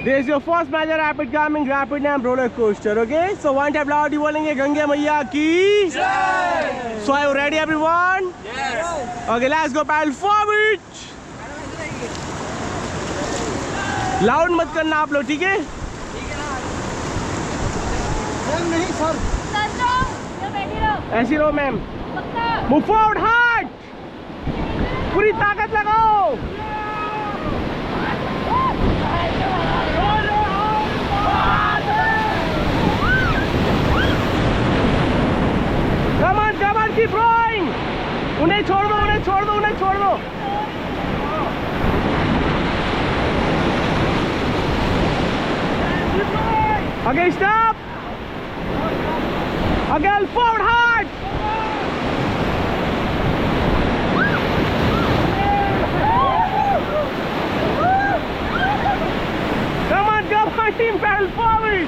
This is your first major rapid calming rapid name roller coaster, okay? So one time loud you बोलेंगे गंगे मैया की जय. So are you ready everyone? Yes. Okay, let's go paddle forward. Loud मत करना आप लोग, ठीक है? मैम नहीं सर. ऐसी रहो मैम. Move forward hard. पूरी ताकत लगाओ. Come on, keep rowing. उन्हें छोड़ दो, उन्हें छोड़ दो, उन्हें छोड़ दो. Okay, stop. Again, forward hard. Come on, team, paddle forward.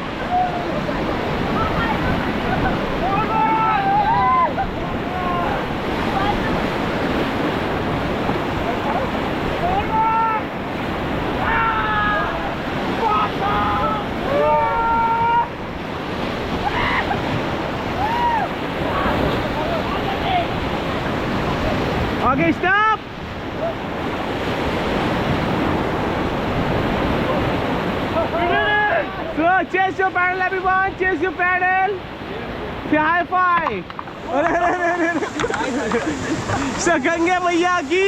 Okay, stop. So chase your paddle, everyone. Chase your paddle. Say high five. So Gange मैया की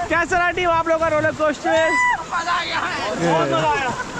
कैसा रहा टीम आप लोगों का रोलर कोस्टर? मजा आ गया है. बहुत मजा आया.